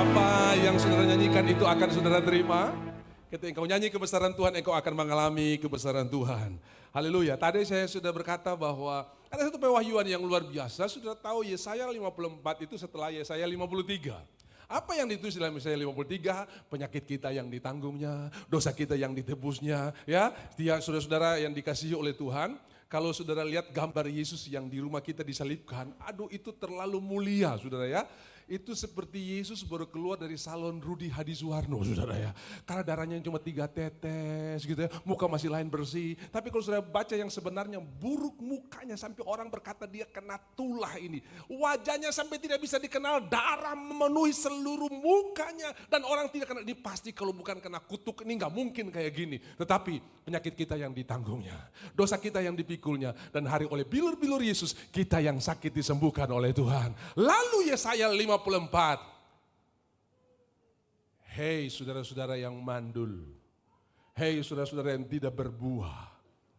Apa yang saudara nyanyikan itu akan saudara terima. Ketika engkau nyanyi kebesaran Tuhan, engkau akan mengalami kebesaran Tuhan. Haleluya. Tadi saya sudah berkata bahwa ada satu pewahyuan yang luar biasa. Sudah tahu Yesaya 54 itu setelah Yesaya 53. Apa yang ditulis dalam Yesaya 53? Penyakit kita yang ditanggungnya, dosa kita yang ditebusnya. Ya, dia saudara-saudara yang dikasihi oleh Tuhan. Kalau saudara lihat gambar Yesus yang di rumah kita disalibkan, aduh itu terlalu mulia saudara ya. Itu seperti Yesus baru keluar dari salon Rudi Hadisuwarno saudara ya. Karena darahnya cuma 3 tetes gitu ya, muka masih lain bersih. Tapi kalau saudara baca yang sebenarnya buruk mukanya sampai orang berkata dia kena tulah ini. Wajahnya sampai tidak bisa dikenal, darah memenuhi seluruh mukanya. Dan orang tidak kenal, ini pasti kalau bukan kena kutuk ini gak mungkin kayak gini. Tetapi penyakit kita yang ditanggungnya, dosa kita yang dipikulnya. Dan hari oleh bilur-bilur Yesus kita yang sakit disembuhkan oleh Tuhan. Lalu Yesaya 54. Hei saudara-saudara yang mandul. Hei saudara-saudara yang tidak berbuah.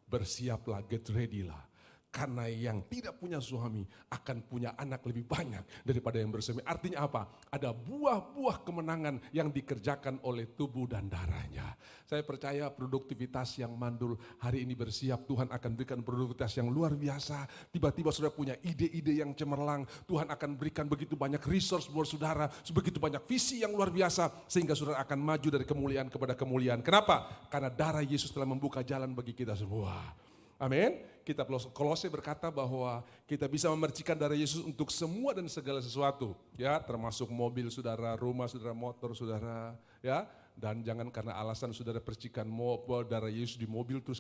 Bersiaplah, get ready lah. Karena yang tidak punya suami akan punya anak lebih banyak daripada yang bersuami. Artinya apa? Ada buah-buah kemenangan yang dikerjakan oleh tubuh dan darahnya. Saya percaya produktivitas yang mandul hari ini bersiap. Tuhan akan berikan produktivitas yang luar biasa. Tiba-tiba saudara punya ide-ide yang cemerlang. Tuhan akan berikan begitu banyak resource buat saudara. Begitu banyak visi yang luar biasa. Sehingga saudara akan maju dari kemuliaan kepada kemuliaan. Kenapa? Karena darah Yesus telah membuka jalan bagi kita semua. Amin. Kita Kolose berkata bahwa kita bisa memercikan darah Yesus untuk semua dan segala sesuatu, ya, termasuk mobil saudara, rumah saudara, motor saudara, ya. Dan jangan karena alasan saudara percikan darah Yesus di mobil terus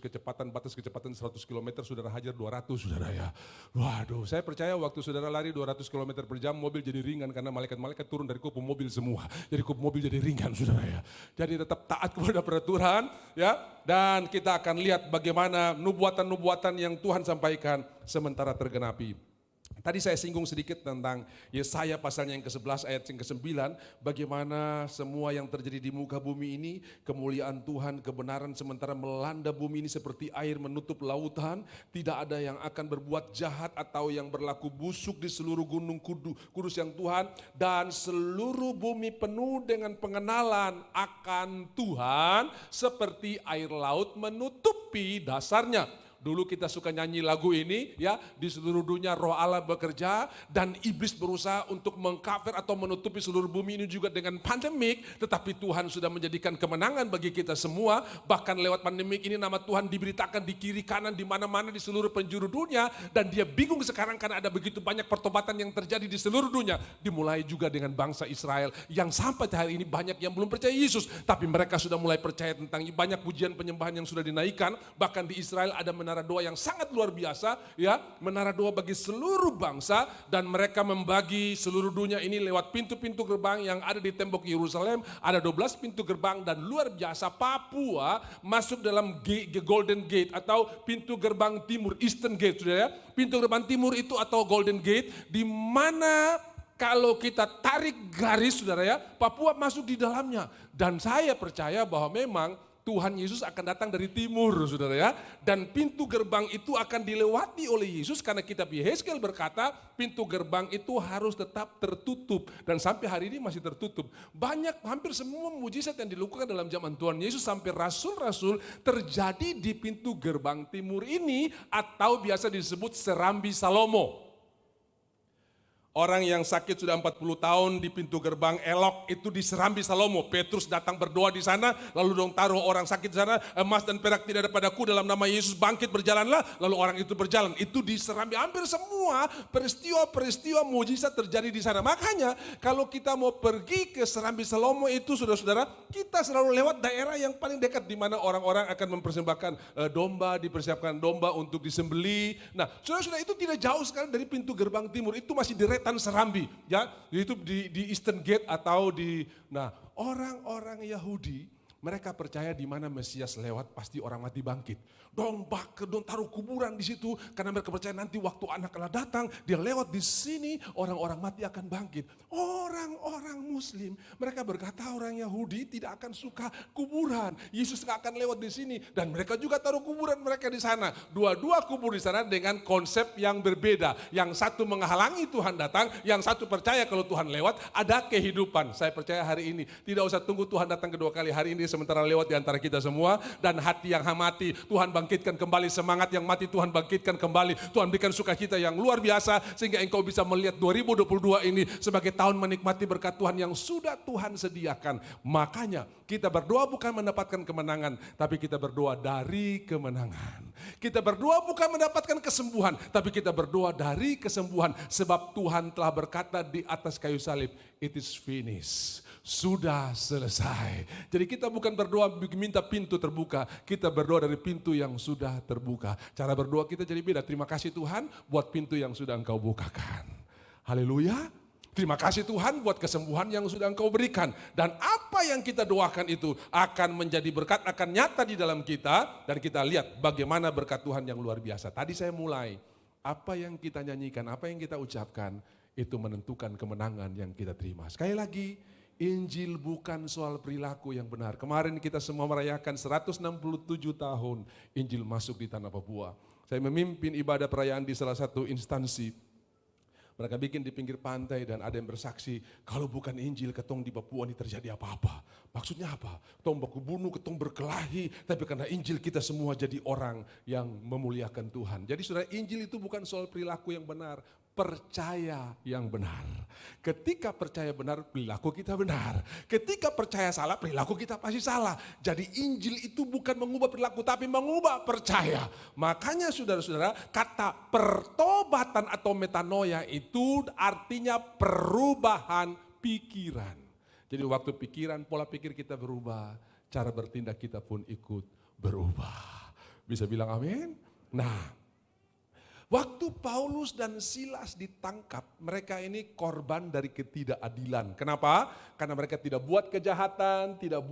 batas kecepatan 100 km saudara hajar 200 saudara ya. Waduh, saya percaya waktu saudara lari 200 km per jam mobil jadi ringan karena malaikat-malaikat turun dari kupu mobil semua. Jadi kupu mobil jadi ringan saudara ya. Jadi tetap taat kepada peraturan ya. Dan kita akan lihat bagaimana nubuatan-nubuatan yang Tuhan sampaikan sementara tergenapi. Tadi saya singgung sedikit tentang Yesaya pasalnya yang ke-11 ayat yang ke-9. Bagaimana semua yang terjadi di muka bumi ini, kemuliaan Tuhan, kebenaran sementara melanda bumi ini seperti air menutup lautan. Tidak ada yang akan berbuat jahat atau yang berlaku busuk di seluruh gunung kudus yang Tuhan. Dan seluruh bumi penuh dengan pengenalan akan Tuhan seperti air laut menutupi dasarnya. Dulu kita suka nyanyi lagu ini ya, di seluruh dunia roh Allah bekerja dan iblis berusaha untuk mengcover atau menutupi seluruh bumi ini juga dengan pandemik, tetapi Tuhan sudah menjadikan kemenangan bagi kita semua. Bahkan lewat pandemik ini nama Tuhan diberitakan di kiri kanan di mana-mana di seluruh penjuru dunia, dan dia bingung sekarang karena ada begitu banyak pertobatan yang terjadi di seluruh dunia. Dimulai juga dengan bangsa Israel yang sampai hari ini banyak yang belum percaya Yesus, tapi mereka sudah mulai percaya tentang banyak pujian penyembahan yang sudah dinaikkan. Bahkan di Israel ada menara doa yang sangat luar biasa ya, menara doa bagi seluruh bangsa, dan mereka membagi seluruh dunia ini lewat pintu-pintu gerbang yang ada di tembok Yerusalem. Ada 12 pintu gerbang dan luar biasa Papua masuk dalam Golden Gate atau pintu gerbang timur, Eastern Gate sudah ya. Pintu gerbang timur itu atau Golden Gate di mana kalau kita tarik garis saudara ya, Papua masuk di dalamnya. Dan saya percaya bahwa memang Tuhan Yesus akan datang dari timur saudara ya. Dan pintu gerbang itu akan dilewati oleh Yesus karena kitab Yehezkiel berkata pintu gerbang itu harus tetap tertutup. Dan sampai hari ini masih tertutup. Hampir semua mujizat yang dilakukan dalam zaman Tuhan Yesus sampai rasul-rasul terjadi di pintu gerbang timur ini atau biasa disebut Serambi Salomo. Orang yang sakit sudah 40 tahun di pintu gerbang Elok itu di Serambi Salomo. Petrus datang berdoa di sana, lalu dong taruh orang sakit di sana, emas dan perak tidak ada padaku, dalam nama Yesus bangkit berjalanlah, lalu orang itu berjalan. Itu di Serambi, hampir semua peristiwa-peristiwa mujizat terjadi di sana. Makanya kalau kita mau pergi ke Serambi Salomo itu saudara-saudara, kita selalu lewat daerah yang paling dekat di mana orang-orang akan mempersembahkan domba, dipersiapkan domba untuk disembeli. Nah, saudara-saudara itu tidak jauh sekali dari pintu gerbang timur, itu masih di Serambi, ya, itu di Eastern Gate atau di, nah orang-orang Yahudi Mereka percaya di mana Mesias lewat pasti orang mati bangkit. Dong taruh kuburan di situ karena mereka percaya nanti waktu anak Allah datang, dia lewat di sini, orang-orang mati akan bangkit. Orang-orang Muslim, mereka berkata orang Yahudi tidak akan suka kuburan. Yesus nggak akan lewat di sini dan mereka juga taruh kuburan mereka di sana. Dua-dua kubur di sana dengan konsep yang berbeda. Yang satu menghalangi Tuhan datang, yang satu percaya kalau Tuhan lewat ada kehidupan. Saya percaya hari ini tidak usah tunggu Tuhan datang kedua kali, hari ini sementara lewat di antara kita semua, dan hati yang mati Tuhan bangkitkan kembali, semangat yang mati Tuhan bangkitkan kembali, Tuhan berikan sukacita yang luar biasa sehingga engkau bisa melihat 2022 ini sebagai tahun menikmati berkat Tuhan yang sudah Tuhan sediakan. Makanya kita berdoa bukan mendapatkan kemenangan, tapi kita berdoa dari kemenangan. Kita berdoa bukan mendapatkan kesembuhan, tapi kita berdoa dari kesembuhan, sebab Tuhan telah berkata di atas kayu salib, it is finished. Sudah selesai. Jadi kita bukan berdoa minta pintu terbuka, kita berdoa dari pintu yang sudah terbuka. Cara berdoa kita jadi beda. Terima kasih Tuhan buat pintu yang sudah Engkau bukakan. Haleluya. Terima kasih Tuhan buat kesembuhan yang sudah Engkau berikan. Dan apa yang kita doakan itu akan menjadi berkat, akan nyata di dalam kita. Dan kita lihat bagaimana berkat Tuhan yang luar biasa. Tadi saya mulai, apa yang kita nyanyikan, apa yang kita ucapkan, itu menentukan kemenangan yang kita terima. Sekali lagi, Injil bukan soal perilaku yang benar. Kemarin kita semua merayakan 167 tahun Injil masuk di tanah Papua. Saya memimpin ibadah perayaan di salah satu instansi. Mereka bikin di pinggir pantai dan ada yang bersaksi, kalau bukan Injil ketong di Papua ini terjadi apa-apa. Maksudnya apa? Ketong baku bunuh, ketong berkelahi, tapi karena Injil kita semua jadi orang yang memuliakan Tuhan. Jadi saudara, Injil itu bukan soal perilaku yang benar, percaya yang benar. Ketika percaya benar, perilaku kita benar. Ketika percaya salah, perilaku kita pasti salah. Jadi Injil itu bukan mengubah perilaku, tapi mengubah percaya. Makanya saudara-saudara, kata pertobatan atau metanoia itu artinya perubahan pikiran. Jadi waktu pikiran, pola pikir kita berubah, cara bertindak kita pun ikut berubah. Bisa bilang amin? Nah, waktu Paulus dan Silas ditangkap, mereka ini korban dari ketidakadilan. Kenapa? Karena mereka tidak buat kejahatan, tidak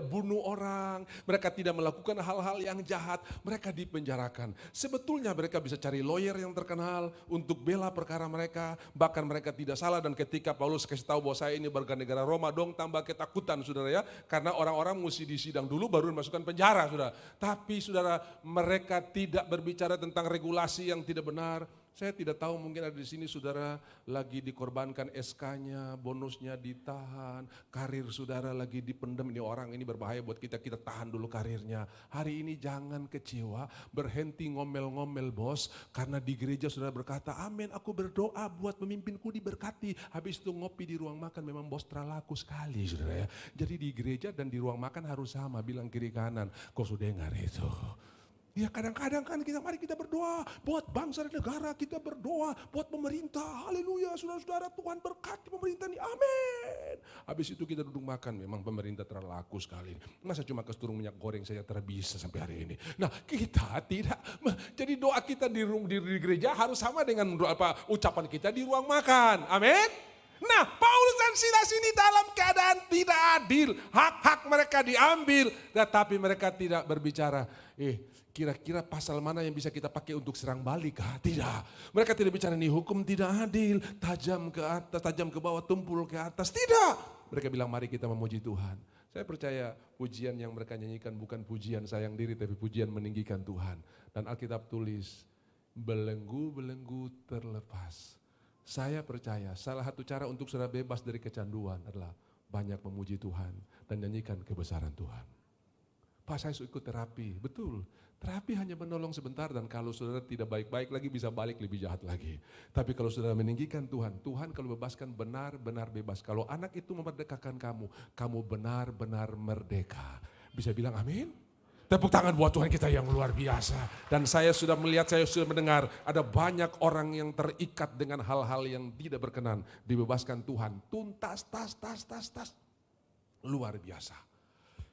bunuh orang, mereka tidak melakukan hal-hal yang jahat, mereka dipenjarakan. Sebetulnya mereka bisa cari lawyer yang terkenal untuk bela perkara mereka, bahkan mereka tidak salah. Dan ketika Paulus kasih tahu bahwa saya ini warga negara Roma, dong tambah ketakutan saudara ya, karena orang-orang mesti disidang dulu baru dimasukkan penjara saudara. Tapi saudara, mereka tidak berbicara tentang regulasi yang tidak benar. Saya tidak tahu, mungkin ada di sini saudara lagi dikorbankan SK-nya, bonusnya ditahan, karir saudara lagi dipendam. Ini orang ini berbahaya buat kita, kita tahan dulu karirnya. Hari ini jangan kecewa, berhenti ngomel-ngomel bos, karena di gereja saudara berkata, amin, aku berdoa buat pemimpinku diberkati. Habis itu ngopi di ruang makan, memang bos terlaku sekali saudara ya. Jadi di gereja dan di ruang makan harus sama, bilang kiri kanan, kau sudah dengar itu. Ya kadang-kadang kan mari kita berdoa buat bangsa dan negara, kita berdoa buat pemerintah, haleluya saudara-saudara, Tuhan berkati pemerintah ini, amin. Habis itu kita duduk makan, memang pemerintah terlalu laku sekali. Masa cuma kesturung minyak goreng saja terbisa sampai hari ini. Nah kita tidak, jadi doa kita di gereja harus sama dengan ucapan kita di ruang makan, amin. Nah, Paulus dan Silas ini dalam keadaan tidak adil, hak-hak mereka diambil, tetapi mereka tidak berbicara, kira-kira pasal mana yang bisa kita pakai untuk serang balik? Tidak. Mereka tidak bicara nih hukum tidak adil, tajam ke atas, tajam ke bawah, tumpul ke atas. Tidak. Mereka bilang mari kita memuji Tuhan. Saya percaya pujian yang mereka nyanyikan bukan pujian sayang diri, tapi pujian meninggikan Tuhan. Dan Alkitab tulis, belenggu-belenggu terlepas. Saya percaya salah satu cara untuk saudara bebas dari kecanduan adalah banyak memuji Tuhan dan nyanyikan kebesaran Tuhan. Pak, saya ikut terapi, betul. Terapi hanya menolong sebentar dan kalau saudara tidak baik-baik lagi bisa balik lebih jahat lagi. Tapi kalau saudara meninggikan Tuhan, Tuhan kalau bebaskan benar-benar bebas. Kalau anak itu memerdekakan kamu, kamu benar-benar merdeka. Bisa bilang amin? Tepuk tangan buat Tuhan kita yang luar biasa. Dan saya sudah melihat, saya sudah mendengar ada banyak orang yang terikat dengan hal-hal yang tidak berkenan. Dibebaskan Tuhan, tuntas, tas. Luar biasa.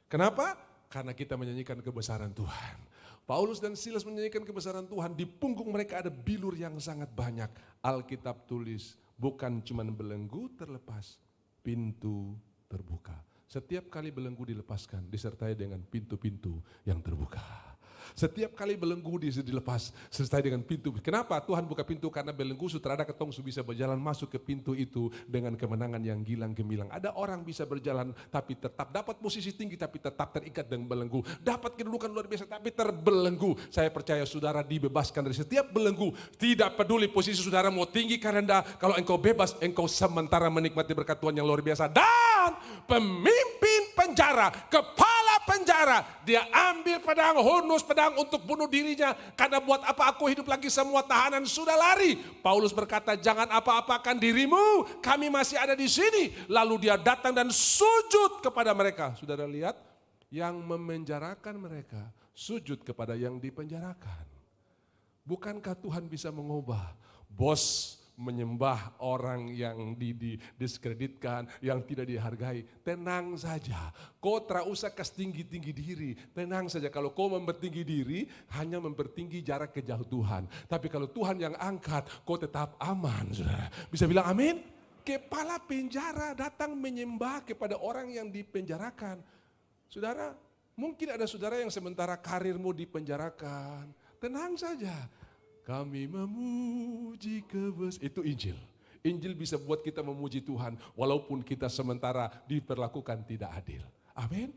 Kenapa? Karena kita menyanyikan kebesaran Tuhan. Paulus dan Silas menyanyikan kebesaran Tuhan, di punggung mereka ada bilur yang sangat banyak. Alkitab tulis, bukan cuma belenggu terlepas, pintu terbuka. Setiap kali belenggu dilepaskan, disertai dengan pintu-pintu yang terbuka. Setiap kali belenggu dilepas, sertai dengan pintu. Kenapa Tuhan buka pintu? Karena belenggu sutrada ketong bisa berjalan masuk ke pintu itu dengan kemenangan yang gilang gemilang. Ada orang bisa berjalan tapi tetap dapat posisi tinggi tapi tetap terikat dengan belenggu. Dapat kedudukan luar biasa tapi terbelenggu. Saya percaya saudara dibebaskan dari setiap belenggu. Tidak peduli posisi saudara mau tinggi ke rendah. Kalau engkau bebas, engkau sementara menikmati berkat Tuhan yang luar biasa. Dan pemimpin penjara, kepala penjara, dia ambil pedang, hunus pedang untuk bunuh dirinya. Karena buat apa aku hidup lagi, semua tahanan sudah lari. Paulus berkata, jangan apa-apakan dirimu, kami masih ada di sini. Lalu dia datang dan sujud kepada mereka. Saudara lihat, yang memenjarakan mereka sujud kepada yang dipenjarakan. Bukankah Tuhan bisa mengubah bos menyembah orang yang didiskreditkan, yang tidak dihargai? Tenang saja, kau tak usah tinggi-tinggi diri. Tenang saja, kalau kau mempertinggi diri, hanya mempertinggi jarak kejauhan. Tapi kalau Tuhan yang angkat, kau tetap aman, saudara. Bisa bilang amin? Kepala penjara datang menyembah kepada orang yang dipenjarakan. Saudara, mungkin ada saudara yang sementara karirmu dipenjarakan. Tenang saja. Kami memuji itu Injil. Injil bisa buat kita memuji Tuhan walaupun kita sementara diperlakukan tidak adil. Amin.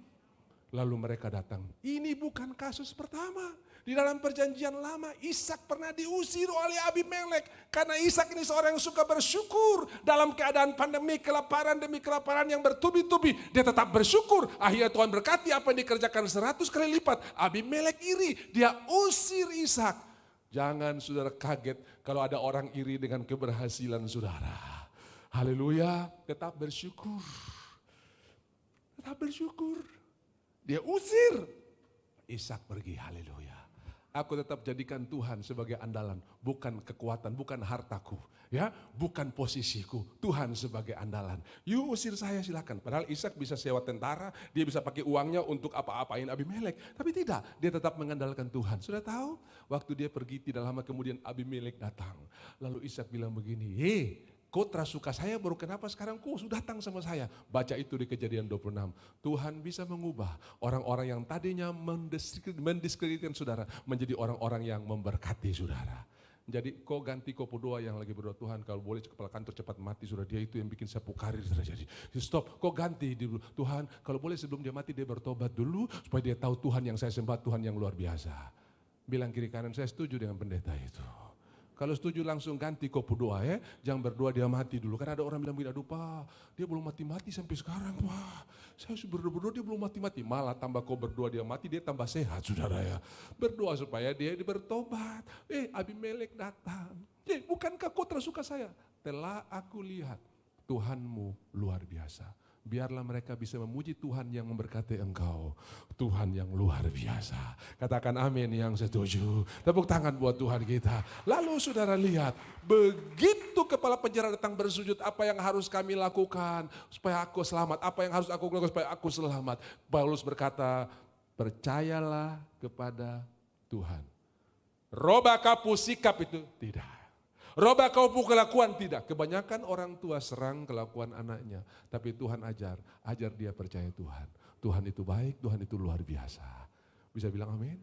Lalu mereka datang. Ini bukan kasus pertama. Di dalam perjanjian lama Ishak pernah diusir oleh Abimelek. Karena Ishak ini seorang yang suka bersyukur. Dalam keadaan pandemi, kelaparan demi kelaparan yang bertubi-tubi. Dia tetap bersyukur. Akhirnya Tuhan berkati apa yang dikerjakan 100 kali lipat. Abimelek iri. Dia usir Ishak. Jangan saudara kaget kalau ada orang iri dengan keberhasilan saudara. Haleluya, tetap bersyukur. Tetap bersyukur. Dia usir. Ishak pergi, haleluya. Aku tetap jadikan Tuhan sebagai andalan, bukan kekuatan, bukan hartaku, ya, bukan posisiku. Tuhan sebagai andalan. You usir saya silakan. Padahal Ishak bisa sewa tentara, dia bisa pakai uangnya untuk apa-apain Abimelek, tapi tidak, dia tetap mengandalkan Tuhan. Sudah tahu, waktu dia pergi tidak lama kemudian Abimelek datang. Lalu Ishak bilang begini, kau tersuka saya baru kenapa sekarang kau sudah datang sama saya. Baca itu di Kejadian 26. Tuhan bisa mengubah orang-orang yang tadinya mendiskreditkan saudara menjadi orang-orang yang memberkati saudara. Jadi kau ganti kau berdoa yang lagi berdoa, Tuhan kalau boleh kepala kantor cepat mati sudah, dia itu yang bikin sapu karir terjadi. Stop, kau ganti dulu. Tuhan kalau boleh sebelum dia mati dia bertobat dulu supaya dia tahu Tuhan yang saya sembah Tuhan yang luar biasa. Bilang kiri kanan, saya setuju dengan pendeta itu. Kalau setuju langsung ganti kau berdoa ya. Jangan berdoa dia mati dulu. Karena ada orang bilang begini, aduh Pak, dia belum mati-mati sampai sekarang Pak. Saya berdoa dia belum mati-mati. Malah tambah kau berdoa dia mati, dia tambah sehat saudara ya. Berdoa supaya dia bertobat. Abimelek datang. Bukankah kau tersuka saya? Telah aku lihat Tuhanmu luar biasa. Biarlah mereka bisa memuji Tuhan yang memberkati engkau. Tuhan yang luar biasa. Katakan amin yang setuju. Tepuk tangan buat Tuhan kita. Lalu saudara lihat, begitu kepala penjara datang bersujud, apa yang harus kami lakukan supaya aku selamat? Apa yang harus aku lakukan supaya aku selamat? Paulus berkata, percayalah kepada Tuhan. Robah kapu sikap itu? Tidak. Robah kau kelakuan? Tidak. Kebanyakan orang tua serang kelakuan anaknya. Tapi Tuhan ajar dia percaya Tuhan. Tuhan itu baik, Tuhan itu luar biasa. Bisa bilang amin?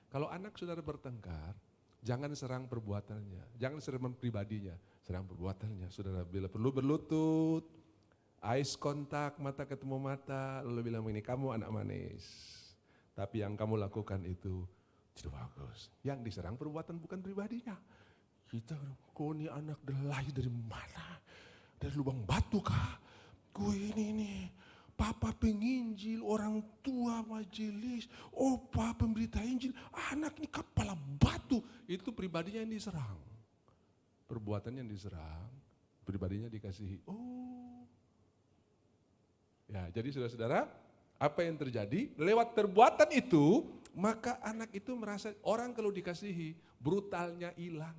Kalau anak saudara bertengkar, jangan serang perbuatannya. Jangan serang pribadinya, serang perbuatannya. Saudara bila perlu berlutut, eyes contact, mata ketemu mata, lalu bilang ini kamu anak manis. Tapi yang kamu lakukan itu tidak bagus. Yang diserang perbuatan bukan pribadinya. Kita, kau ini anak lahir dari mana? Dari lubang batu kah? Kau ini, papa penginjil, orang tua majelis, opa pemberita injil, anak ini kepala batu. Itu pribadinya yang diserang. Perbuatannya yang diserang, pribadinya dikasihi. Ya, jadi saudara-saudara, apa yang terjadi? Lewat perbuatan itu, maka anak itu merasa orang kalau dikasihi, brutalnya hilang.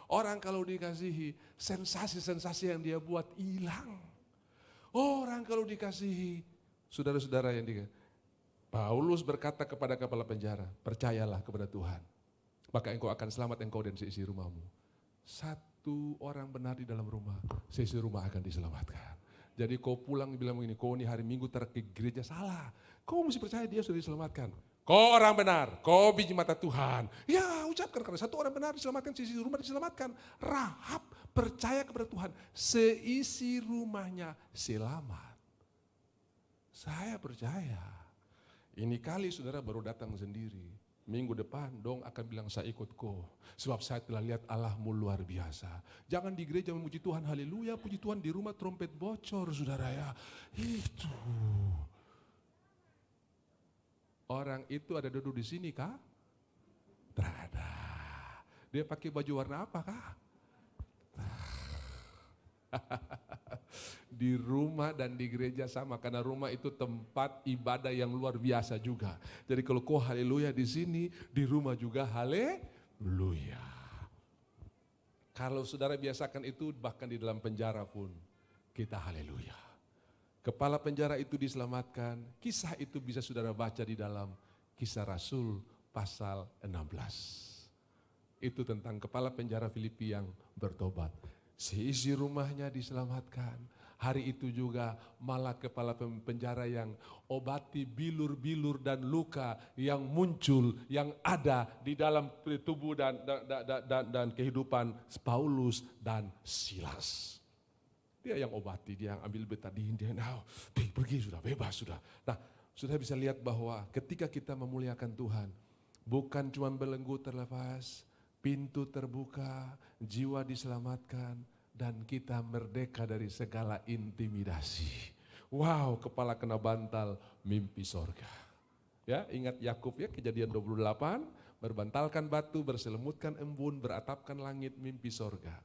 Orang kalau dikasihi, sensasi-sensasi yang dia buat hilang. Orang kalau dikasihi, saudara-saudara yang dikasihi. Paulus berkata kepada kepala penjara, percayalah kepada Tuhan. Maka engkau akan selamat, engkau dan seisi rumahmu. Satu orang benar di dalam rumah, seisi rumah akan diselamatkan. Jadi kau pulang bilang begini, kau ini hari Minggu ke gereja, salah. Kau mesti percaya dia sudah diselamatkan. Kau orang benar, kau biji mata Tuhan. Ya ucapkan, karena satu orang benar diselamatkan, seisi rumah diselamatkan. Rahab percaya kepada Tuhan, seisi rumahnya selamat. Saya percaya. Ini kali saudara baru datang sendiri. Minggu depan dong akan bilang saya ikut kau. Sebab saya telah lihat Allahmu luar biasa. Jangan di gereja memuji Tuhan, haleluya, puji Tuhan, di rumah trompet bocor saudara ya. Itu. Orang itu ada duduk di sini kah? Tidak ada. Dia pakai baju warna apa kah? Di rumah dan di gereja sama, karena rumah itu tempat ibadah yang luar biasa juga. Jadi kalau kau haleluya di sini, di rumah juga haleluya. Kalau saudara biasakan itu bahkan di dalam penjara pun kita haleluya. Kepala penjara itu diselamatkan. Kisah itu bisa saudara baca di dalam Kisah Rasul pasal 16. Itu tentang kepala penjara Filipi yang bertobat. Seisi rumahnya diselamatkan. Hari itu juga malah kepala penjara yang obati bilur-bilur dan luka yang muncul, yang ada di dalam tubuh dan kehidupan Paulus dan Silas. Dia yang obati, dia yang ambil betadin, dia pergi sudah, bebas sudah. Nah, sudah bisa lihat bahwa ketika kita memuliakan Tuhan, bukan cuma belenggu terlepas, pintu terbuka, jiwa diselamatkan, dan kita merdeka dari segala intimidasi. Wow, kepala kena bantal, mimpi sorga. Ya, ingat Yakub ya, Kejadian 28, berbantalkan batu, berselemutkan embun, beratapkan langit, mimpi sorga.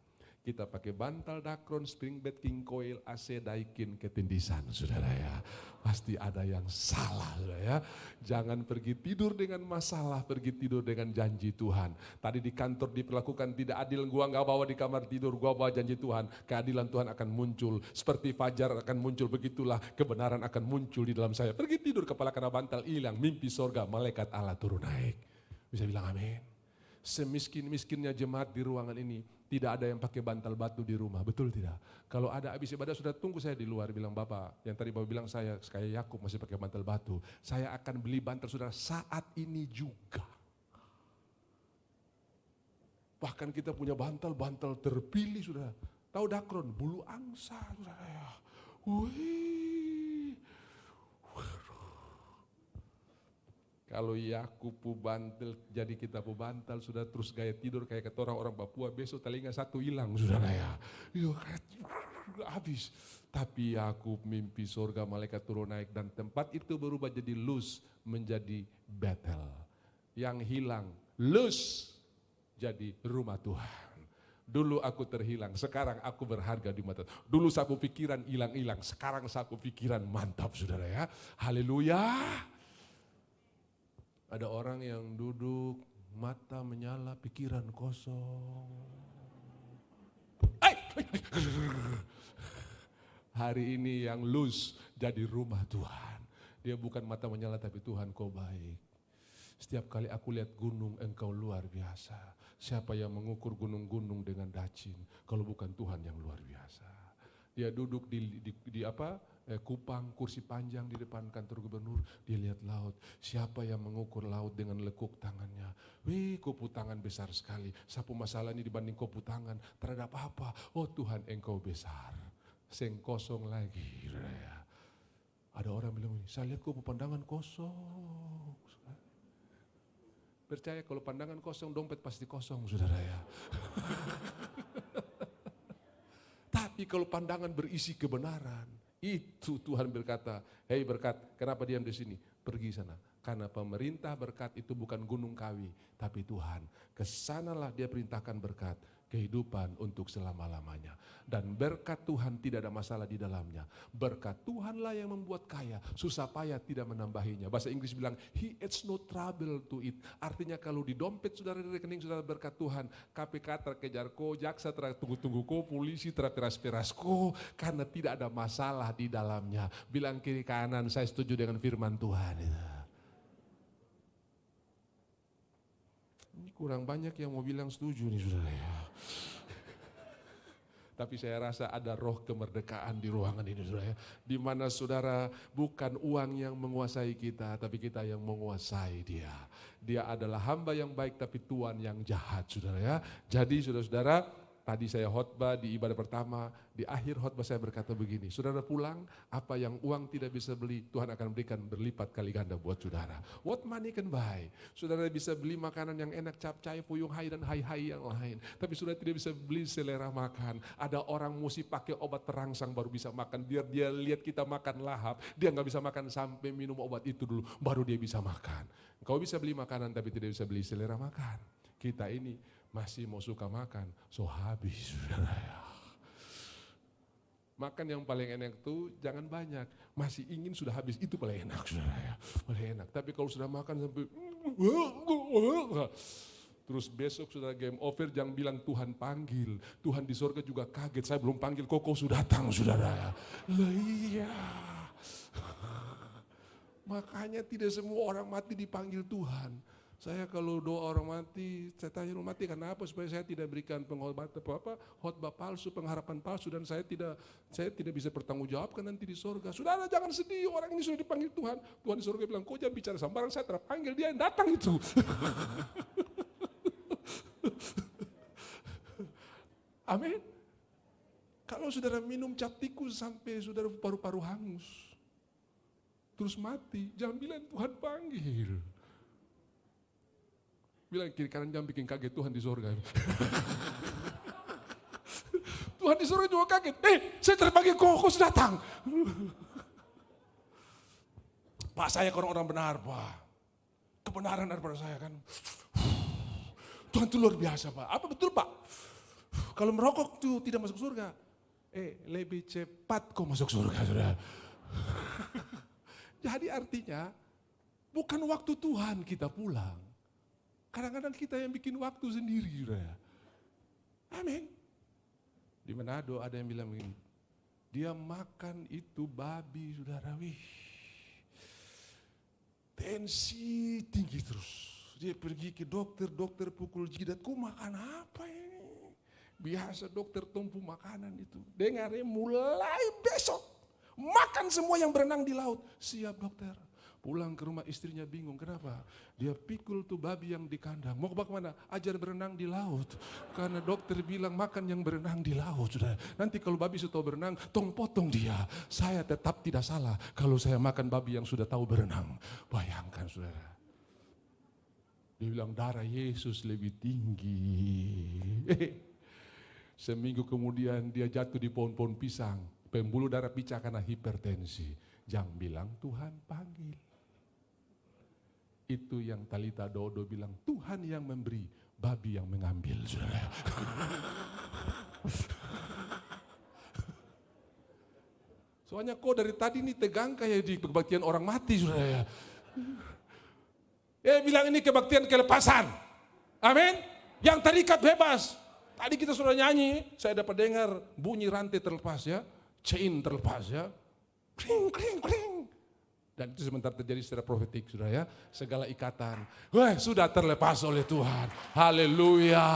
Kita pakai bantal dakron, spring bed, king coil, AC, daikin, ketindisan, saudara ya. Pasti ada yang salah, saudara ya. Jangan pergi tidur dengan masalah, pergi tidur dengan janji Tuhan. Tadi di kantor diperlakukan tidak adil, gua nggak bawa di kamar tidur, gua bawa janji Tuhan. Keadilan Tuhan akan muncul, seperti fajar akan muncul, begitulah kebenaran akan muncul di dalam saya. Pergi tidur, kepala kena bantal hilang, mimpi sorga, malaikat Allah turun naik. Bisa bilang amin. Semiskin-miskinnya jemaat di ruangan ini, tidak ada yang pakai bantal batu di rumah, betul tidak? Kalau ada habis ibadah sudah tunggu saya di luar, bilang Bapak, yang tadi Bapak bilang saya kayak Yakub masih pakai bantal batu, saya akan beli bantal saudara saat ini juga. Bahkan kita punya bantal terpilih sudah. Tahu dakron, bulu angsa saudara ya. Wih. Kalau Yakub bantal, jadi kita bantal sudah, terus gaya tidur kayak kata orang Papua, besok telinga satu hilang saudara ya. Habis. Tapi Yakub mimpi surga, malaikat turun naik, dan tempat itu berubah jadi Luz menjadi Betel. Yang hilang Luz jadi rumah Tuhan. Dulu aku terhilang, sekarang aku berharga di mata. Dulu sapu pikiran hilang-hilang, sekarang sapu pikiran mantap saudara ya. Haleluya. Ada orang yang duduk, mata menyala, pikiran kosong. Hari ini yang Luz jadi rumah Tuhan. Dia bukan mata menyala, tapi Tuhan kau baik. Setiap kali aku lihat gunung, engkau luar biasa. Siapa yang mengukur gunung-gunung dengan dacin, kalau bukan Tuhan yang luar biasa. Dia duduk di Kupang, kursi panjang di depan kantor gubernur, dia lihat laut. Siapa yang mengukur laut dengan lekuk tangannya? Wih, kopu tangan besar sekali. Sapu masalah ini dibanding kopu tangan, terhadap apa? Oh Tuhan, engkau besar. Seng kosong lagi. Ada orang bilang, saya lihat kopu pandangan kosong. Percaya kalau pandangan kosong, dompet pasti kosong, saudara ya. Tapi kalau pandangan berisi kebenaran, itu Tuhan berkata, hei berkat, kenapa diam di sini? Pergi sana. Karena pemerintah berkat itu bukan gunung kawi, tapi Tuhan. Kesanalah dia perintahkan berkat, kehidupan untuk selama-lamanya. Dan berkat Tuhan tidak ada masalah di dalamnya. Berkat Tuhanlah yang membuat kaya, susah payah tidak menambahinya. Bahasa Inggris bilang, he adds no trouble to it. Artinya kalau di dompet saudara, di rekening saudara berkat Tuhan, KPK terkejar ko, jaksa tunggu-tunggu ko, polisi terperas-peras ko, karena tidak ada masalah di dalamnya. Bilang kiri kanan, saya setuju dengan firman Tuhan. Ini kurang banyak yang mau bilang setuju nih saudara ya. Tapi saya rasa ada roh kemerdekaan di ruangan ini, saudara ya. Di mana saudara bukan uang yang menguasai kita, tapi kita yang menguasai dia. Dia adalah hamba yang baik tapi tuan yang jahat, saudara ya. Jadi saudara-saudara, tadi saya khotbah di ibadah pertama, di akhir khotbah saya berkata begini, saudara pulang, apa yang uang tidak bisa beli, Tuhan akan berikan berlipat kali ganda buat saudara. What money can buy? Saudara bisa beli makanan yang enak, capcay, fuyung hai dan hai-hai yang lain. Tapi saudara tidak bisa beli selera makan. Ada orang mesti pakai obat terangsang baru bisa makan, biar dia lihat kita makan lahap, dia nggak bisa makan sampai minum obat itu dulu, baru dia bisa makan. Kau bisa beli makanan tapi tidak bisa beli selera makan. Kita ini masih mau suka makan, so habis saudara ya. Makan yang paling enak itu jangan banyak, masih ingin sudah habis, itu paling enak saudara ya, paling enak. Tapi kalau sudah makan sampai terus besok sudah game over, jangan bilang Tuhan panggil, Tuhan di sorga juga kaget, saya belum panggil kok sudah datang saudara ya. Lah iya. Makanya tidak semua orang mati dipanggil Tuhan. Saya kalau doa orang mati, saya tanya orang mati kenapa, supaya saya tidak berikan khotbah palsu, pengharapan palsu, dan saya tidak bisa bertanggungjawabkan nanti di sorga. Saudara jangan sedih, orang ini sudah dipanggil Tuhan. Tuhan di sorga bilang, kau jangan bicara sembarang, saya terpanggil, dia yang datang itu. Amin. Kalau saudara minum cap tikus sampai saudara paru-paru hangus, terus mati, jangan bilang Tuhan panggil. Bilang kiri kanan jangan bikin kaget Tuhan di surga. Tuhan di surga juga kaget. Saya terpanggil kok sudah datang. Pak, saya orang benar, Pak. Kebenaran daripada saya kan. Tuhan itu luar biasa, Pak. Apa betul, Pak? Kalau merokok itu tidak masuk surga. Lebih cepat kau masuk surga, saudara. Jadi artinya bukan waktu Tuhan kita pulang. Kadang-kadang kita yang bikin waktu sendiri, saudara. Amin. Di Manado ada yang bilang begini, dia makan itu babi, saudara. Wih, tensi tinggi terus. Dia pergi ke dokter pukul jidat, kok makan apa ini? Biasa dokter tumpu makanan itu. Dengar ya, mulai besok makan semua yang berenang di laut. Siap dokter. Pulang ke rumah istrinya bingung, kenapa? Dia pikul tuh babi yang di kandang. Mau ke mana? Ajar berenang di laut. Karena dokter bilang makan yang berenang di laut. Sudah. Nanti kalau babi sudah tahu berenang, tong potong dia. Saya tetap tidak salah kalau saya makan babi yang sudah tahu berenang. Bayangkan saudara. Dia bilang darah Yesus lebih tinggi. Seminggu kemudian dia jatuh di pohon-pohon pisang. Pembuluh darah pecah karena hipertensi. Jangan bilang Tuhan panggil. Itu yang Talita Dodo bilang, Tuhan yang memberi, babi yang mengambil. Saudara. Soalnya kok dari tadi ini tegang kayak di kebaktian orang mati. Saudara. Bilang ini kebaktian kelepasan. Amin. Yang terikat bebas. Tadi kita sudah nyanyi, saya dapat dengar bunyi rantai terlepas ya, chain terlepas ya. Kling, kling, kling. Dan itu sebentar terjadi secara profetik, saudara ya. Segala ikatan, sudah terlepas oleh Tuhan. Haleluya.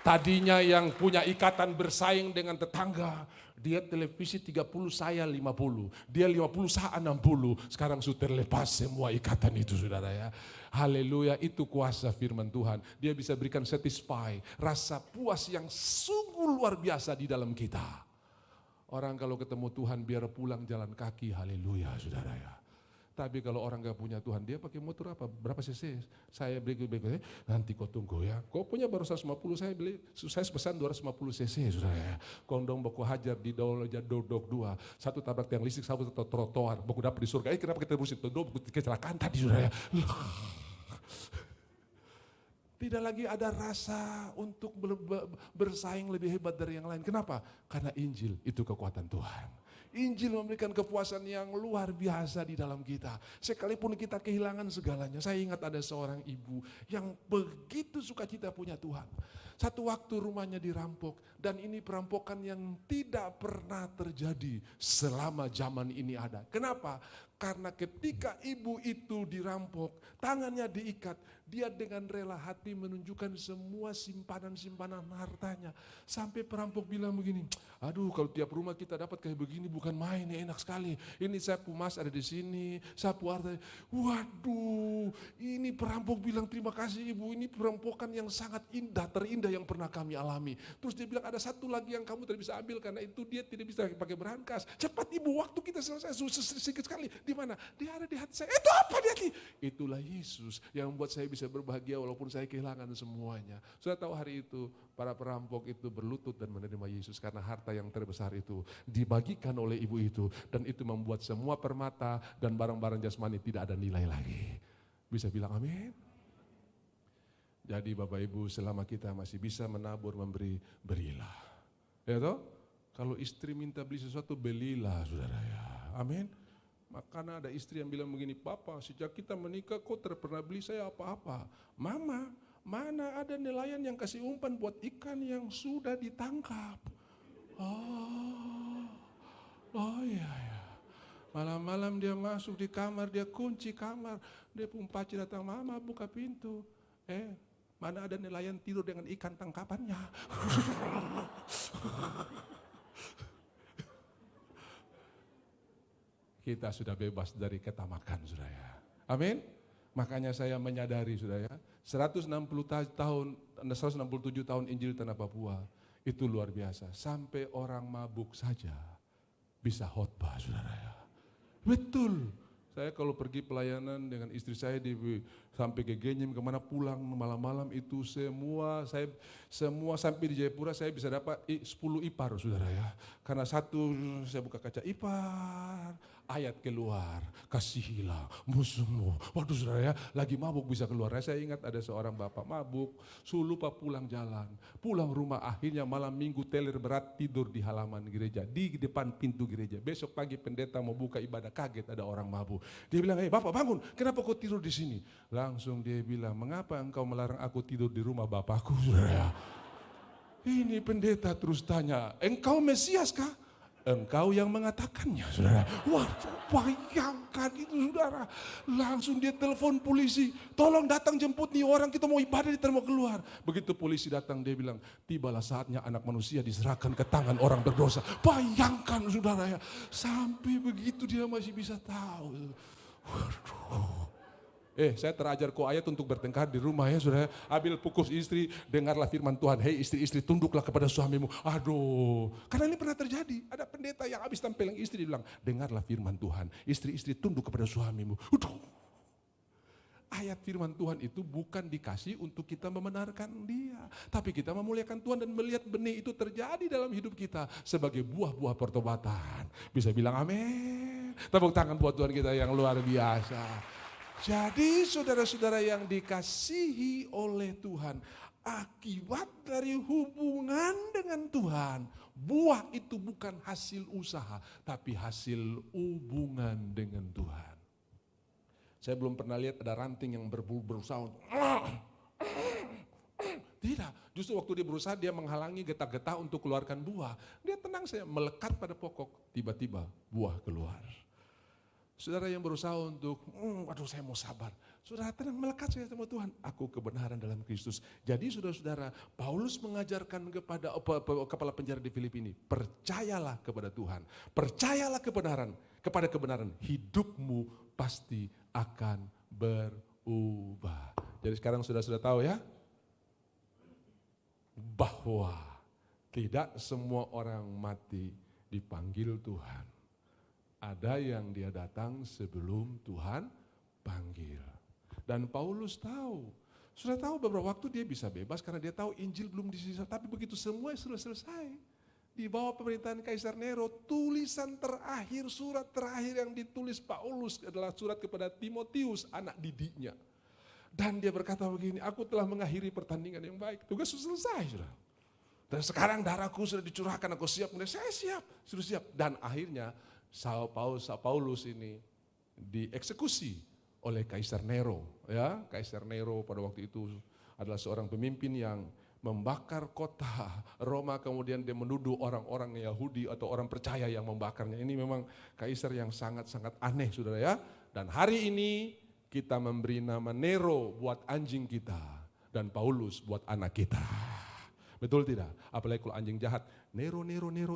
Tadinya yang punya ikatan bersaing dengan tetangga. Dia televisi 30, saya 50. Dia 50, saya 60. Sekarang sudah terlepas semua ikatan itu, saudara ya. Haleluya, itu kuasa firman Tuhan. Dia bisa berikan satisfy, rasa puas yang sungguh luar biasa di dalam kita. Orang kalau ketemu Tuhan biar pulang jalan kaki, haleluya saudara ya. Tapi kalau orang gak punya Tuhan, dia pakai motor apa? Berapa cc? Saya beli, nanti kau tunggu ya. Kau punya baru 150, saya pesan 250 cc saudara ya. Kondom baku hajar di dodok 2. Satu tabrak tiang listrik, satu trotoar. Baku dapat di surga. Kenapa kita berusin? Baku kecelakaan tadi saudara ya. Tidak lagi ada rasa untuk bersaing lebih hebat dari yang lain. Kenapa? Karena Injil itu kekuatan Tuhan. Injil memberikan kepuasan yang luar biasa di dalam kita. Sekalipun kita kehilangan segalanya. Saya ingat ada seorang ibu yang begitu sukacita punya Tuhan. Satu waktu rumahnya dirampok. Dan ini perampokan yang tidak pernah terjadi selama zaman ini ada. Kenapa? Karena ketika ibu itu dirampok, tangannya diikat, dia dengan rela hati menunjukkan semua simpanan-simpanan hartanya. Sampai perampok bilang begini, aduh kalau tiap rumah kita dapat kayak begini bukan main, ya enak sekali. Ini sapu mas ada di sini, sapu harta. Waduh, ini perampok bilang terima kasih ibu, ini perampokan yang sangat indah, terindah yang pernah kami alami. Terus dia bilang ada satu lagi yang kamu tidak bisa ambil karena itu dia tidak bisa pakai berangkas. Cepat ibu, waktu kita selesai, sedikit sekali. Di mana? Dia ada di hati saya. Itu apa di hati? Itulah Yesus yang membuat saya bisa berbahagia walaupun saya kehilangan semuanya. Sudah tahu hari itu para perampok itu berlutut dan menerima Yesus karena harta yang terbesar itu dibagikan oleh ibu itu. Dan itu membuat semua permata dan barang-barang jasmani tidak ada nilai lagi. Bisa bilang amin? Jadi Bapak Ibu selama kita masih bisa menabur, memberi, berilah. Ya toh? Kalau istri minta beli sesuatu, belilah saudara ya. Amin? Makanya ada istri yang bilang begini, Papa sejak kita menikah kok pernah beli saya apa-apa. Mama, mana ada nelayan yang kasih umpan buat ikan yang sudah ditangkap. Oh iya ya. Malam-malam dia masuk di kamar, dia kunci kamar. Dia pun paci datang, Mama buka pintu. Mana ada nelayan tidur dengan ikan tangkapannya. Kita sudah bebas dari ketamakan, saudara ya. Amin. Makanya saya menyadari, saudara ya, 167 tahun Injil Tanah Papua itu luar biasa. Sampai orang mabuk saja bisa khotbah, saudara ya. Betul. Saya kalau pergi pelayanan dengan istri saya sampai ke Genyem kemana pulang malam-malam itu semua sampai di Jayapura saya bisa dapat 10 ipar, saudara ya. Karena satu saya buka kaca ipar, ayat keluar, kasihilah musuhmu. Waduh saudara ya, lagi mabuk bisa keluar. Saya ingat ada seorang bapak mabuk, lupa pulang jalan, pulang rumah akhirnya malam minggu teler berat tidur di halaman gereja, di depan pintu gereja. Besok pagi pendeta mau buka ibadah, kaget ada orang mabuk. Dia bilang, Bapak bangun, kenapa kau tidur di sini? Langsung dia bilang, mengapa engkau melarang aku tidur di rumah bapakku? Saudara. Ini pendeta terus tanya, engkau Mesias kah? Engkau yang mengatakannya, saudara. Wah, bayangkan itu, saudara. Langsung dia telepon polisi, tolong datang jemput nih orang, kita mau ibadah, kita mau keluar. Begitu polisi datang, dia bilang, tibalah saatnya anak manusia diserahkan ke tangan orang berdosa. Bayangkan, saudara ya, sampai begitu dia masih bisa tahu. Waduh. Saya terajar kok ayat untuk bertengkar di rumah ya saudara. Ambil pukul istri, dengarlah firman Tuhan. Hei istri-istri, tunduklah kepada suamimu. Aduh, karena ini pernah terjadi. Ada pendeta yang habis tampil yang istri, dia bilang, dengarlah firman Tuhan. Istri-istri tunduk kepada suamimu. Aduh. Ayat firman Tuhan itu bukan dikasih untuk kita membenarkan dia. Tapi kita memuliakan Tuhan dan melihat benih itu terjadi dalam hidup kita. Sebagai buah-buah pertobatan. Bisa bilang amin. Tepuk tangan buat Tuhan kita yang luar biasa. Jadi saudara-saudara yang dikasihi oleh Tuhan, akibat dari hubungan dengan Tuhan, buah itu bukan hasil usaha, tapi hasil hubungan dengan Tuhan. Saya belum pernah lihat ada ranting yang berusaha untuk tidak, justru waktu dia berusaha dia menghalangi getah-getah untuk keluarkan buah. Dia tenang saja, melekat pada pokok, tiba-tiba buah keluar. Saudara yang berusaha untuk, aduh saya mau sabar. Saudara tenang, melekat saya sama Tuhan. Aku kebenaran dalam Kristus. Jadi saudara-saudara, Paulus mengajarkan kepada kepala penjara di Filipi ini, percayalah kepada Tuhan. Percayalah kepada kebenaran. Hidupmu pasti akan berubah. Jadi sekarang sudah tahu ya, bahwa tidak semua orang mati dipanggil Tuhan. Ada yang dia datang sebelum Tuhan panggil. Dan Paulus tahu. Sudah tahu beberapa waktu dia bisa bebas karena dia tahu Injil belum disisa. Tapi begitu semua sudah selesai. Di bawah pemerintahan Kaisar Nero, tulisan terakhir, surat terakhir yang ditulis Paulus adalah surat kepada Timotius, anak didiknya. Dan dia berkata begini, aku telah mengakhiri pertandingan yang baik. Tugas sudah selesai. Sudah. Dan sekarang darahku sudah dicurahkan, aku siap. Saya siap, sudah siap. Dan akhirnya Paulus ini dieksekusi oleh Kaisar Nero. Ya, Kaisar Nero pada waktu itu adalah seorang pemimpin yang membakar kota Roma, kemudian dia menuduh orang-orang Yahudi atau orang percaya yang membakarnya. Ini memang kaisar yang sangat-sangat aneh, saudara ya. Dan hari ini kita memberi nama Nero buat anjing kita dan Paulus buat anak kita. Betul tidak? Apalagi kalau anjing jahat. Nero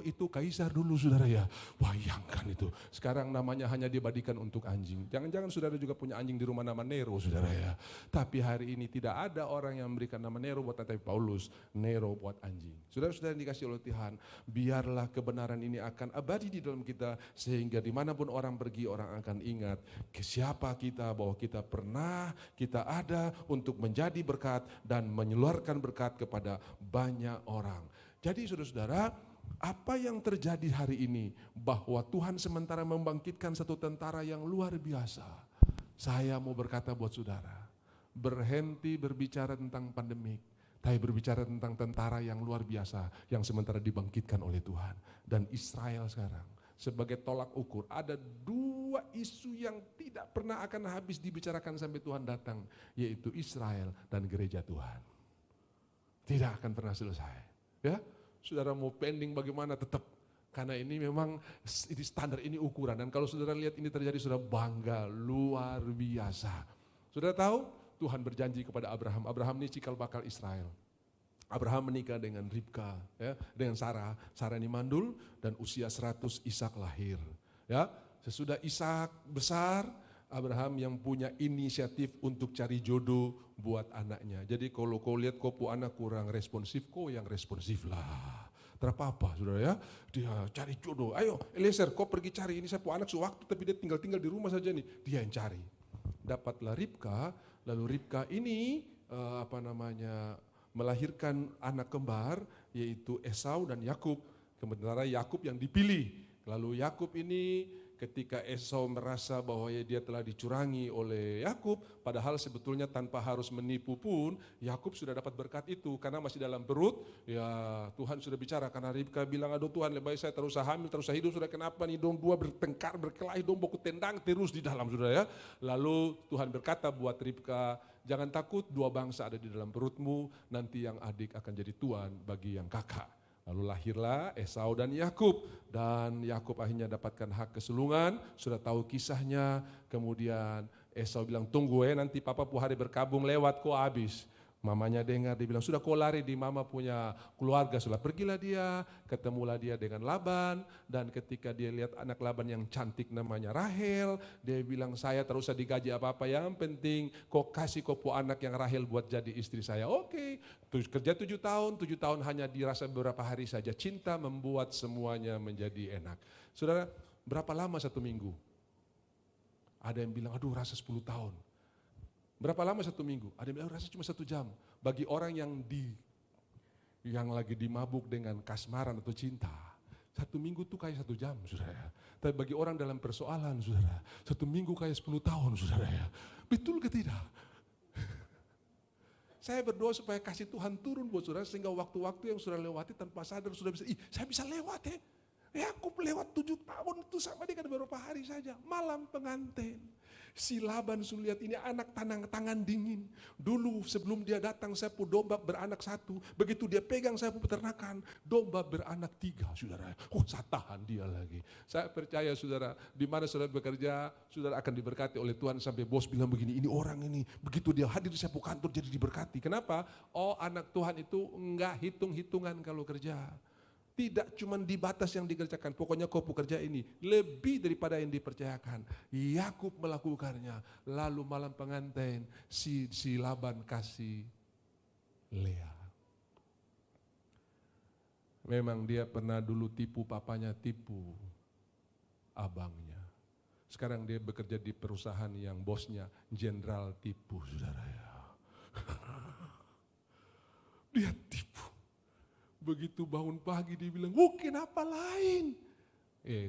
itu kaisar dulu, saudara ya. Bayangkan itu. Sekarang namanya hanya dibadikan untuk anjing. Jangan-jangan saudara juga punya anjing di rumah nama Nero, saudara ya. Tapi hari ini tidak ada orang yang memberikan nama Nero buat tapi Paulus. Nero buat anjing. Saudara-saudara yang dikasih oleh Tuhan, biarlah kebenaran ini akan abadi di dalam kita. Sehingga dimanapun orang pergi, orang akan ingat ke siapa kita, bahwa kita pernah, kita ada untuk menjadi berkat dan menyeluarkan berkat kepada banyak orang. Jadi saudara-saudara, apa yang terjadi hari ini, bahwa Tuhan sementara membangkitkan satu tentara yang luar biasa. Saya mau berkata buat saudara, berhenti berbicara tentang pandemik, tapi berbicara tentang tentara yang luar biasa, yang sementara dibangkitkan oleh Tuhan. Dan Israel sekarang, sebagai tolak ukur, ada dua isu yang tidak pernah akan habis dibicarakan sampai Tuhan datang, yaitu Israel dan gereja Tuhan. Tidak akan pernah selesai. Ya, saudara mau pending bagaimana tetap, karena ini memang ini standar, ini ukuran. Dan kalau saudara lihat ini terjadi, saudara bangga luar biasa. Saudara tahu Tuhan berjanji kepada Abraham. Abraham ini cikal bakal Israel. Abraham menikah dengan Ribka, ya, dengan Sarah. Sarah ini mandul dan usia 100 Ishak lahir. Ya, sesudah Ishak besar, Abraham yang punya inisiatif untuk cari jodoh buat anaknya. Jadi kalau kau lihat kau anak kurang responsif, kau yang responsif lah. Terapa-apa saudara ya, dia cari jodoh. Ayo Eliezer, kau pergi cari, ini saya punya anak sewaktu tapi dia tinggal di rumah saja nih. Dia yang cari. Dapatlah Ribka, lalu Ribka ini melahirkan anak kembar, yaitu Esau dan Yakub. Sementara Yakub yang dipilih. Lalu Yakub ini ketika Esau merasa bahwa dia telah dicurangi oleh Yakub, padahal sebetulnya tanpa harus menipu pun Yakub sudah dapat berkat itu karena masih dalam perut. Ya Tuhan sudah bicara, karena Ribka bilang, aduh Tuhan lebih baik saya terus hamil, terus hidup, sudah kenapa nih dong dua bertengkar, berkelahi dong, boku tendang terus di dalam, saudara ya. Lalu Tuhan berkata buat Ribka, jangan takut, dua bangsa ada di dalam perutmu, nanti yang adik akan jadi tuan bagi yang kakak. Lalu lahirlah Esau dan Yakub, dan Yakub akhirnya dapatkan hak kesulungan. Sudah tahu kisahnya. Kemudian Esau bilang, tunggu nanti papa hari berkabung lewat kok habis. Mamanya dengar, dia bilang, sudah kau lari di mama punya keluarga. Sudah pergilah dia, ketemulah dia dengan Laban. Dan ketika dia lihat anak Laban yang cantik namanya Rahel, dia bilang, saya terus usah digaji apa-apa, yang penting kau kasih kau anak yang Rahel buat jadi istri saya. Oke. Kerja 7 tahun hanya dirasa beberapa hari saja. Cinta membuat semuanya menjadi enak. Saudara, berapa lama 1 minggu? Ada yang bilang, aduh rasa 10 tahun. Berapa lama 1 minggu? Ada yang bilang rasa cuma 1 jam. Bagi orang yang lagi dimabuk dengan kasmaran atau cinta, 1 minggu tuh kayak 1 jam, saudara. Tapi bagi orang dalam persoalan, saudara, 1 minggu kayak 10 tahun, saudara ya. Betul ke tidak? Saya berdoa supaya kasih Tuhan turun buat saudara, sehingga waktu-waktu yang sudah lewati tanpa sadar sudah bisa, saya bisa lewat ya. Ya aku lewat 7 tahun itu sama dengan beberapa hari saja. Malam pengantin. Si Laban sudah lihat ini anak tangan dingin. Dulu sebelum dia datang sapu domba beranak 1. Begitu dia pegang sapu peternakan, domba beranak 3, saudara. Oh saya tahan dia lagi. Saya percaya saudara, di mana saudara bekerja, saudara akan diberkati oleh Tuhan sampai bos bilang begini, ini orang ini. Begitu dia hadir di sapu kantor jadi diberkati. Kenapa? Oh anak Tuhan itu enggak hitung-hitungan kalau kerja. Tidak cuma di batas yang dikerjakan, pokoknya kau pekerja ini lebih daripada yang dipercayakan. Yakub melakukannya, lalu malam pengantin si Laban kasih Lea. Memang dia pernah dulu tipu papanya, tipu abangnya. Sekarang dia bekerja di perusahaan yang bosnya jenderal tipu, saudara ya. Dia tipu. Begitu bangun pagi dia bilang, mungkin apa lain?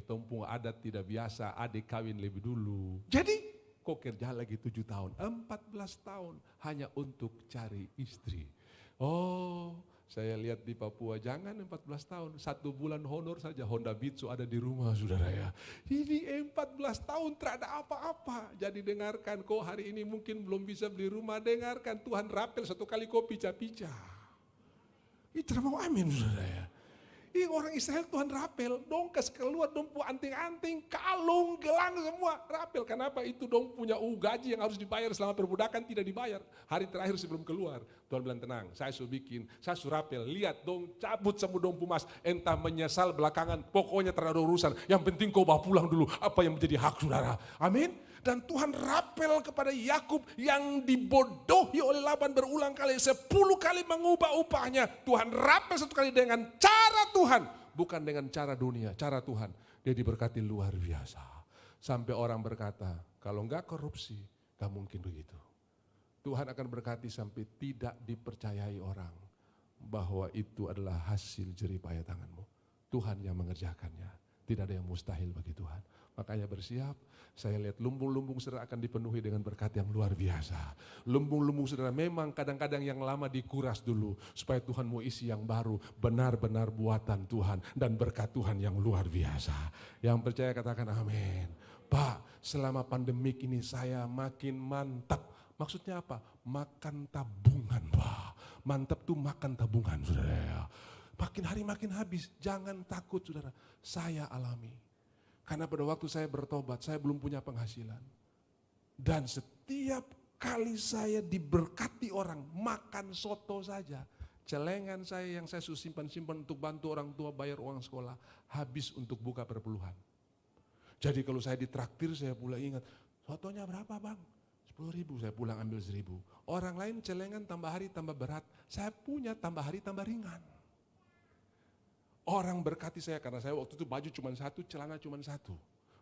Tompung adat tidak biasa, adik kawin lebih dulu. Jadi kok kerja lagi 7 tahun, 14 tahun hanya untuk cari istri. Oh, saya lihat di Papua jangan 14 tahun, 1 bulan honor saja Honda Bitsu ada di rumah, saudara ya. Ini 14 tahun tidak ada apa-apa. Jadi dengarkan, kok hari ini mungkin belum bisa beli rumah, dengarkan Tuhan rapel 1 kali kau pica-pica. Itu mau amin saudara ya. Ini orang Israel Tuhan rapel, dong kas keluar dong pu anting-anting, kalung, gelang semua rapel. Kenapa? Itu dong punya gaji yang harus dibayar selama perbudakan tidak dibayar. Hari terakhir sebelum keluar, Tuhan bilang tenang, saya suruh bikin, saya suruh rapel. Lihat dong, cabut semua dong pumas, entah menyesal belakangan, pokoknya terhadap urusan. Yang penting kau bawa pulang dulu apa yang menjadi hak saudara. Amin. Dan Tuhan rapel kepada Yakub yang dibodohi oleh Laban berulang kali, 10 kali mengubah upahnya. Tuhan rapel 1 kali dengan cara Tuhan, bukan dengan cara dunia, cara Tuhan. Dia diberkati luar biasa. Sampai orang berkata, kalau enggak korupsi, enggak mungkin begitu. Tuhan akan berkati sampai tidak dipercayai orang bahwa itu adalah hasil jerih payah tanganmu. Tuhan yang mengerjakannya. Tidak ada yang mustahil bagi Tuhan. Makanya bersiap, saya lihat lumbung-lumbung saudara akan dipenuhi dengan berkat yang luar biasa. Lumbung-lumbung saudara memang kadang-kadang yang lama dikuras dulu, supaya Tuhan mau isi yang baru, benar-benar buatan Tuhan dan berkat Tuhan yang luar biasa. Yang percaya katakan amin. Pak, selama pandemik ini saya makin mantap. Maksudnya apa? Makan tabungan, Pak. Mantap tuh makan tabungan, saudara. Makin hari makin habis, jangan takut saudara. Saya alami. Karena pada waktu saya bertobat, saya belum punya penghasilan. Dan setiap kali saya diberkati orang, makan soto saja. Celengan saya yang saya simpan-simpan untuk bantu orang tua bayar uang sekolah, habis untuk buka perpuluhan. Jadi kalau saya ditraktir, saya pula ingat, sotonya berapa bang? 10.000, saya pulang ambil 1.000. Orang lain celengan tambah hari tambah berat, saya punya tambah hari tambah ringan. Orang berkati saya karena saya waktu itu baju cuma 1, celana cuma 1.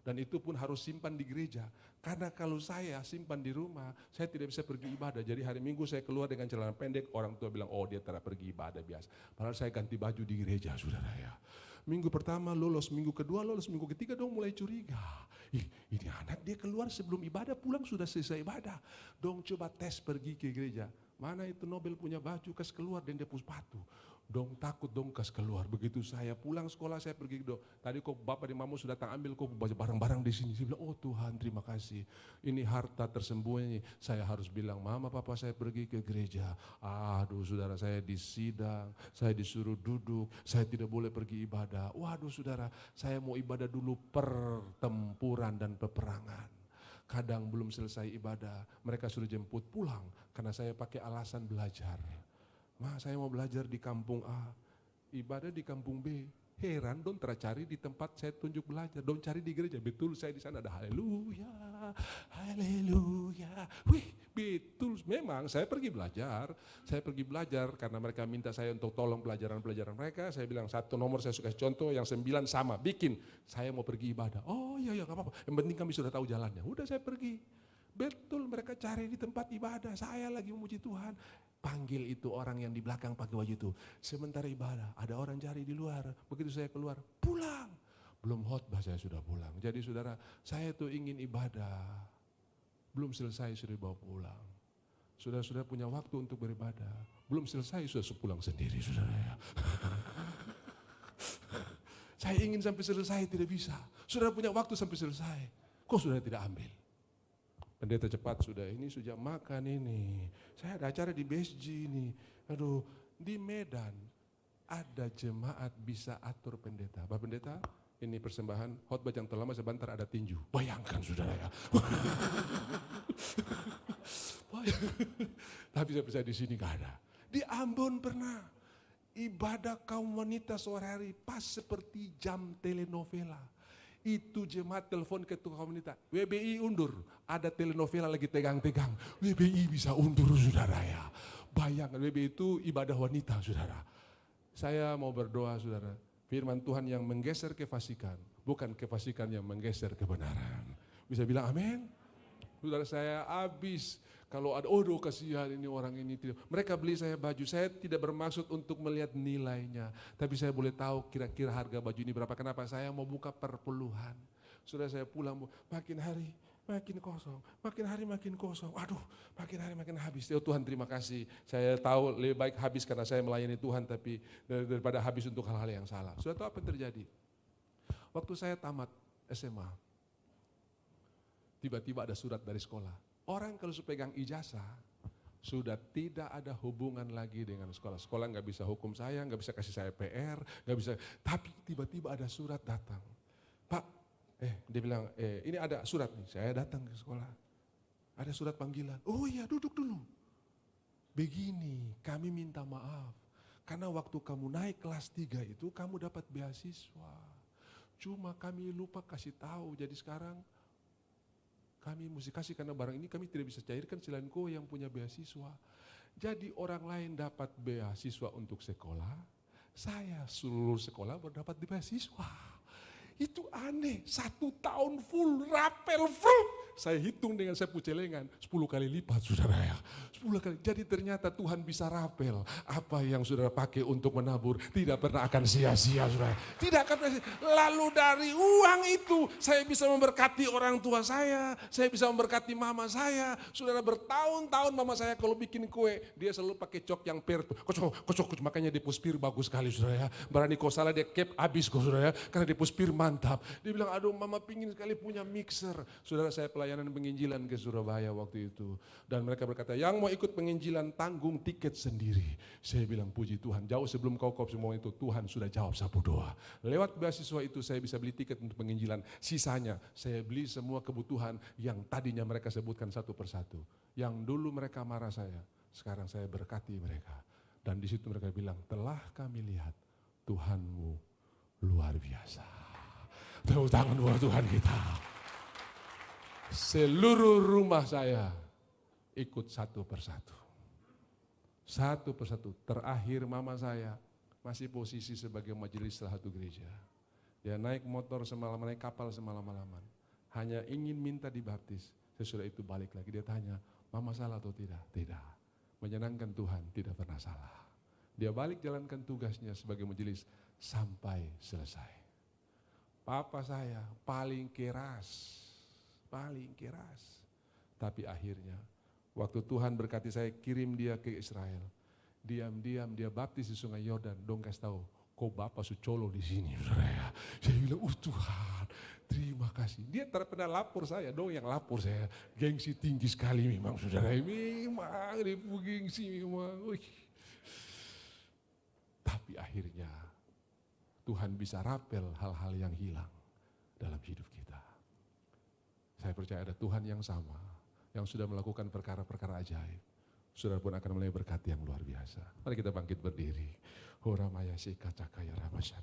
Dan itu pun harus simpan di gereja. Karena kalau saya simpan di rumah, saya tidak bisa pergi ibadah. Jadi hari Minggu saya keluar dengan celana pendek, orang tua bilang, oh dia tidak pergi ibadah biasa. Padahal saya ganti baju di gereja, saudara ya. Minggu pertama lolos, minggu kedua lolos, minggu ketiga dong mulai curiga. Ini anak dia keluar sebelum ibadah, pulang sudah selesai ibadah. Dong coba tes pergi ke gereja. Mana itu Nobel punya baju, kas keluar dan dia punya sepatu. Dong takut dong kas keluar. Begitu saya pulang sekolah saya pergi dong. Tadi kok bapak dan mama sudah datang ambil kok barang-barang di sini. Saya bilang oh Tuhan terima kasih. Ini harta tersembunyi. Saya harus bilang mama papa saya pergi ke gereja. Aduh saudara saya disidang. Saya disuruh duduk. Saya tidak boleh pergi ibadah. Waduh saudara saya mau ibadah dulu pertempuran dan peperangan. Kadang belum selesai ibadah. Mereka suruh jemput pulang. Karena saya pakai alasan belajar. Ma, saya mau belajar di kampung A, ibadah di kampung B. Heran dong tercari di tempat saya tunjuk belajar, dong cari di gereja. Betul saya di sana ada haleluya, haleluya. Wih, betul. Memang saya pergi belajar karena mereka minta saya untuk tolong pelajaran-pelajaran mereka. Saya bilang 1 nomor saya suka contoh, yang 9 sama, bikin. Saya mau pergi ibadah. Oh iya nggak apa-apa. Yang penting kami sudah tahu jalannya. Udah saya pergi. Betul mereka cari di tempat ibadah. Saya lagi memuji Tuhan. Panggil itu orang yang di belakang pakai baju itu. Sementara ibadah, ada orang cari di luar. Begitu saya keluar, pulang. Belum khotbah saya sudah pulang. Jadi saudara, saya tuh ingin ibadah. Belum selesai sudah bawa pulang. Saudara-saudara punya waktu untuk beribadah. Belum selesai sudah pulang sendiri saudara ya. Saya ingin sampai selesai tidak bisa. Saudara punya waktu sampai selesai. Kok saudara tidak ambil? Pendeta cepat sudah, ini sudah makan ini. Saya ada acara di BSG ini. Aduh, di Medan ada jemaat bisa atur pendeta. Pak pendeta, ini persembahan khotbah yang terlama sebentar ada tinju. Bayangkan saudara ya. Tapi saya di sini gak ada. Di Ambon pernah ibadah kaum wanita sore hari pas seperti jam telenovela. Itu jemaat telepon ketua komunitas, WBI undur, ada telenovela lagi tegang-tegang, WBI bisa undur saudara ya. Bayangkan WBI itu ibadah wanita saudara. Saya mau berdoa saudara, firman Tuhan yang menggeser kefasikan, bukan kefasikan yang menggeser kebenaran. Bisa bilang amin? Saudara saya habis. Kalau ada, oh kasihan ini orang ini. Mereka beli saya baju, saya tidak bermaksud untuk melihat nilainya. Tapi saya boleh tahu kira-kira harga baju ini berapa. Kenapa? Saya mau buka perpuluhan. Sudah saya pulang, makin hari makin kosong. Makin hari makin kosong. Aduh, makin hari makin habis. Oh Tuhan terima kasih. Saya tahu lebih baik habis karena saya melayani Tuhan. Tapi daripada habis untuk hal-hal yang salah. Sudah tahu apa yang terjadi? Waktu saya tamat SMA, tiba-tiba ada surat dari sekolah. Orang kalau pegang ijazah, Sudah tidak ada hubungan lagi dengan sekolah. Sekolah nggak bisa hukum saya, nggak bisa kasih saya PR, nggak bisa. Tapi tiba-tiba ada surat datang. Pak, dia bilang, ini ada surat nih, saya datang ke sekolah. Ada surat panggilan. Oh iya, duduk dulu. Begini, kami minta maaf. Karena waktu kamu naik kelas 3 itu, kamu dapat beasiswa. Cuma kami lupa kasih tahu, jadi sekarang kami mesti kasih karena barang ini kami tidak bisa cairkan selain kau yang punya beasiswa. Jadi orang lain dapat beasiswa untuk sekolah, saya seluruh sekolah baru dapat beasiswa. Itu aneh, 1 tahun full, rapel full. Saya hitung dengan saya celengan, 10 kali lipat saudara ya. 10 kali, jadi ternyata Tuhan bisa rapel. Apa yang saudara pakai untuk menabur tidak pernah akan sia-sia saudara. Tidak akan sia-sia. Lalu dari uang itu saya bisa memberkati orang tua saya bisa memberkati mama saya. Saudara, bertahun-tahun mama saya kalau bikin kue, dia selalu pakai cok yang per. Kocok, makanya di puspir bagus sekali saudara ya. Berani kau salah dia cap habis kau saudara ya. Karena di puspir mantap. Dia bilang, aduh mama pingin sekali punya mixer. Saudara, saya pelayanan penginjilan ke Surabaya waktu itu. Dan mereka berkata, yang mau ikut penginjilan tanggung tiket sendiri. Saya bilang, puji Tuhan, jauh sebelum kau semua itu, Tuhan sudah jawab sapu doa. Lewat beasiswa itu saya bisa beli tiket untuk penginjilan. Sisanya saya beli semua kebutuhan yang tadinya mereka sebutkan satu persatu. Yang dulu mereka marah saya, sekarang saya berkati mereka. Dan di situ mereka bilang, telah kami lihat Tuhanmu luar biasa. Tepuk tangan buat Tuhan kita. Seluruh rumah saya ikut satu persatu. Satu persatu. Terakhir mama saya masih posisi sebagai majelis salah satu gereja. Dia naik motor semalam, naik kapal semalam-malaman. Hanya ingin minta dibaptis. Sesudah itu balik lagi, dia tanya, mama salah atau tidak? Tidak. Menyenangkan Tuhan, tidak pernah salah. Dia balik jalankan tugasnya sebagai majelis sampai selesai. Papa saya paling keras. Tapi akhirnya waktu Tuhan berkati saya kirim dia ke Israel. Diam-diam dia baptis di Sungai Yordan. Dong kasih tahu, kau bapak sucolo di sini. Saya bilang, Tuhan, terima kasih. Dia pernah lapor saya, dong yang lapor saya. Gengsi tinggi sekali memang saudara. Memang dia gengsi memang. Tapi akhirnya Tuhan bisa rapel hal-hal yang hilang dalam hidup kita. Saya percaya ada Tuhan yang sama, yang sudah melakukan perkara-perkara ajaib. Saudara pun akan mulai berkat yang luar biasa. Mari kita bangkit berdiri. Horamaya sikacakaya ramasya.